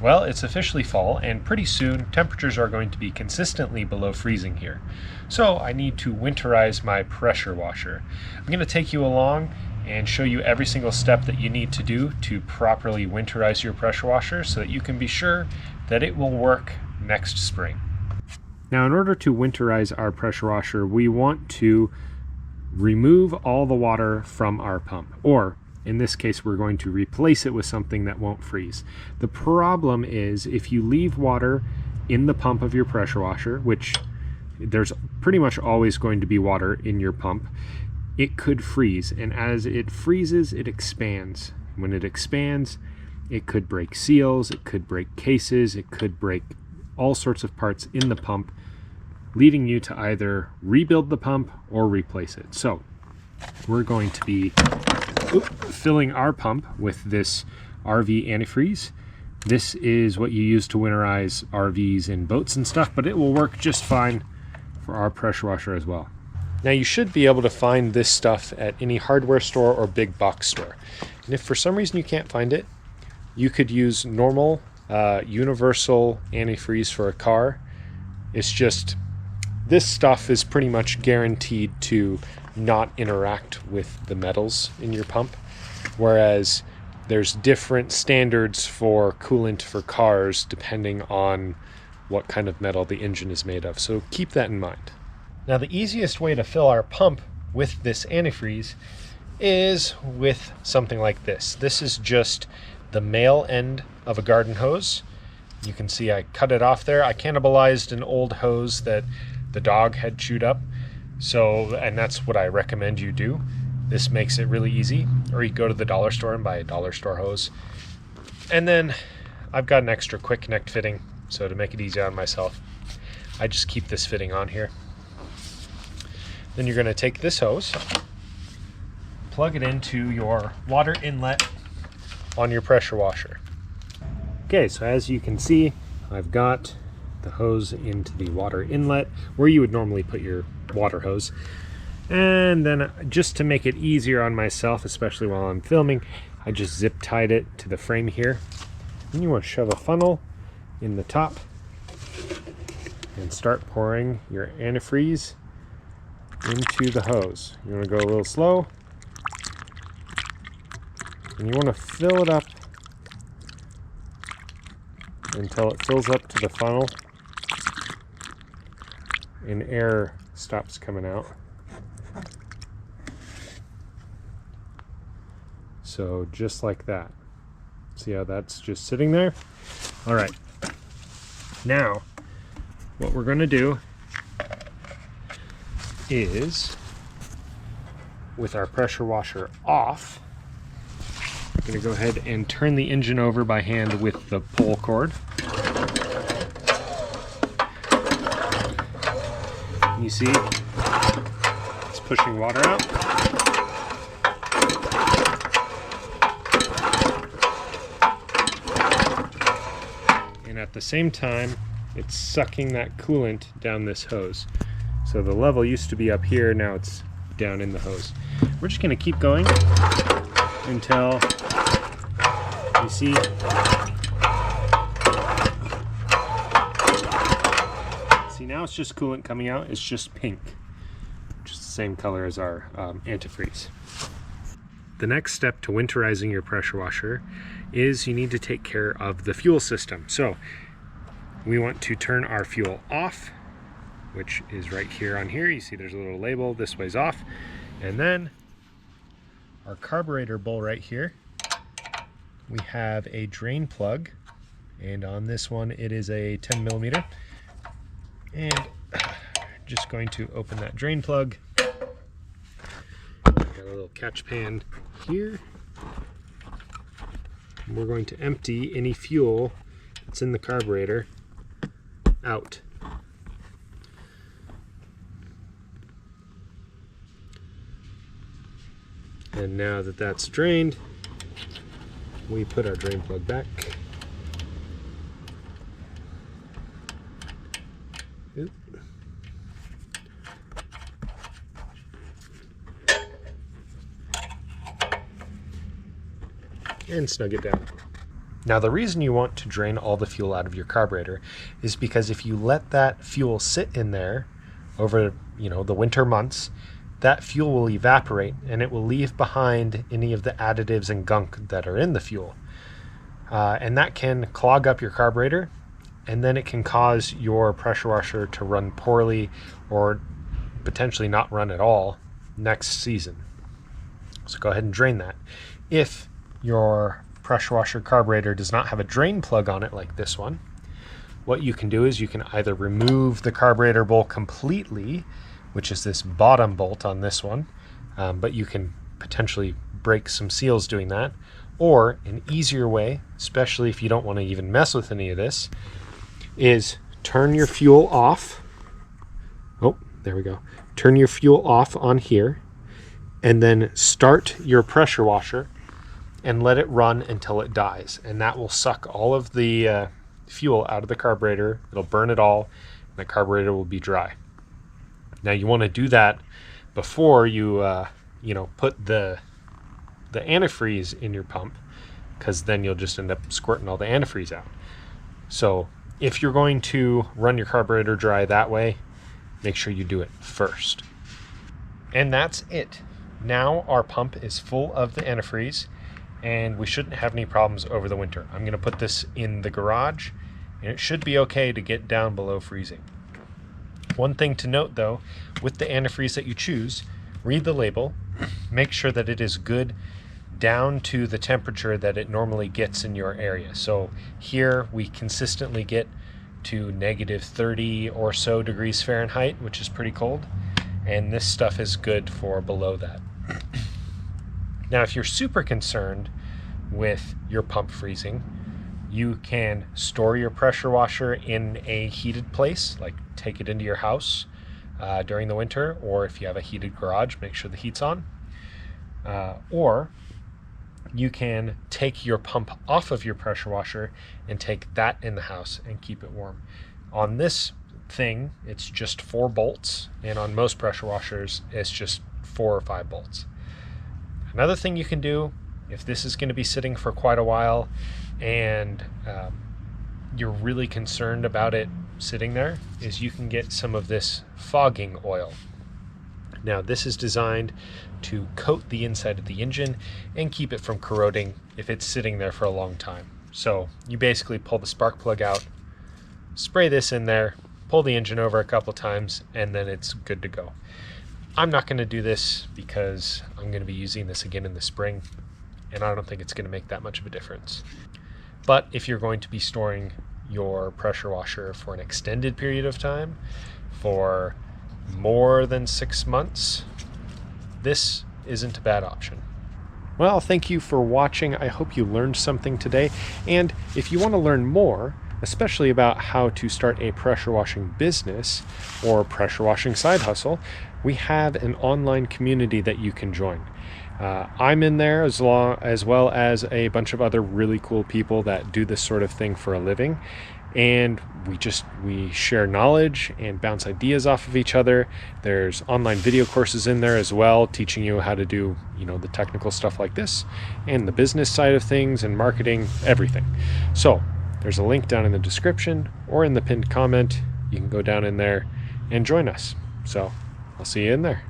Well, it's officially fall, and pretty soon temperatures are going to be consistently below freezing here. So I need to winterize my pressure washer. I'm going to take you along and show you every single step that you need to do to properly winterize your pressure washer so that you can be sure that it will work next spring. Now, in order to winterize our pressure washer, we want to remove all the water from our pump, or in this case, we're going to replace it with something that won't freeze. The problem is if you leave water in the pump of your pressure washer, which there's pretty much always going to be water in your pump, it could freeze. And as it freezes, it expands. When it expands, it could break seals, it could break cases, it could break all sorts of parts in the pump, leading you to either rebuild the pump or replace it. So we're going to be filling our pump with this RV antifreeze. This is what you use to winterize RVs and boats and stuff, but it will work just fine for our pressure washer as well. Now, you should be able to find this stuff at any hardware store or big box store. And if for some reason you can't find it, you could use normal universal antifreeze for a car. It's just, this stuff is pretty much guaranteed to not interact with the metals in your pump, whereas there's different standards for coolant for cars depending on what kind of metal the engine is made of, so keep that in mind. Now, the easiest way to fill our pump with this antifreeze is with something like this. This is just the male end of a garden hose. You can see I cut it off there. I cannibalized an old hose that the dog had chewed up. So, and that's what I recommend you do. This makes it really easy. Or you go to the dollar store and buy a dollar store hose. And then I've got an extra quick connect fitting, so to make it easy on myself, I just keep this fitting on here. Then you're going to take this hose, plug it into your water inlet on your pressure washer. Okay, so as you can see, I've got the hose into the water inlet where you would normally put your water hose. And then just to make it easier on myself, especially while I'm filming, I just zip tied it to the frame here. And you want to shove a funnel in the top and start pouring your antifreeze into the hose. You want to go a little slow, and you want to fill it up until it fills up to the funnel and air stops coming out. So just like that. See how that's just sitting there? All right. Now, what we're going to do is, with our pressure washer off, I'm going to go ahead and turn the engine over by hand with the pull cord. You see, it's pushing water out. And at the same time, it's sucking that coolant down this hose. So the level used to be up here, now it's down in the hose. We're just going to keep going until you see now it's just coolant coming out. It's just pink, which is the same color as our antifreeze. The next step to winterizing your pressure washer is you need to take care of the fuel system. So we want to turn our fuel off, which is right here on here. You see there's a little label, this way's off. And then our carburetor bowl right here, we have a drain plug, and on this one it is a 10 millimeter. And just going to open that drain plug. Got a little catch pan here. And we're going to empty any fuel that's in the carburetor out. And now that that's drained, we put our drain plug back. Oop. And snug it down. Now, the reason you want to drain all the fuel out of your carburetor is because if you let that fuel sit in there over, the winter months, that fuel will evaporate and it will leave behind any of the additives and gunk that are in the fuel. And that can clog up your carburetor, and then it can cause your pressure washer to run poorly or potentially not run at all next season. So go ahead and drain that. If your pressure washer carburetor does not have a drain plug on it like this one, what you can do is you can either remove the carburetor bowl completely, which is this bottom bolt on this one, but you can potentially break some seals doing that. Or an easier way, especially if you don't want to even mess with any of this, is turn your fuel off. Oh, there we go. Turn your fuel off on here, and then start your pressure washer and let it run until it dies. And that will suck all of the fuel out of the carburetor. It'll burn it all, and the carburetor will be dry. Now you want to do that before you put the antifreeze in your pump, because then you'll just end up squirting all the antifreeze out. So if you're going to run your carburetor dry that way, make sure you do it first. And that's it. Now our pump is full of the antifreeze, and we shouldn't have any problems over the winter. I'm going to put this in the garage, and it should be okay to get down below freezing. One thing to note though, with the antifreeze that you choose, read the label, make sure that it is good down to the temperature that it normally gets in your area. So here we consistently get to negative 30 or so degrees Fahrenheit, which is pretty cold, and this stuff is good for below that. Now, if you're super concerned with your pump freezing, you can store your pressure washer in a heated place, like take it into your house during the winter, or if you have a heated garage, make sure the heat's on. Or you can take your pump off of your pressure washer and take that in the house and keep it warm. On this thing, it's just 4 bolts, and on most pressure washers, it's just 4 or 5 bolts. Another thing you can do, if this is going to be sitting for quite a while and you're really concerned about it sitting there, is you can get some of this fogging oil. Now, this is designed to coat the inside of the engine and keep it from corroding if it's sitting there for a long time. So you basically pull the spark plug out, spray this in there, pull the engine over a couple times, and then it's good to go. I'm not going to do this because I'm going to be using this again in the spring, and I don't think it's going to make that much of a difference. But if you're going to be storing your pressure washer for an extended period of time, for more than 6 months, this isn't a bad option. Well, thank you for watching. I hope you learned something today. And if you want to learn more, especially about how to start a pressure washing business or pressure washing side hustle, we have an online community that you can join. I'm in there as well as a bunch of other really cool people that do this sort of thing for a living. And we share knowledge and bounce ideas off of each other. There's online video courses in there as well, teaching you how to do, the technical stuff like this, and the business side of things and marketing, everything. So there's a link down in the description or in the pinned comment. You can go down in there and join us. So I'll see you in there.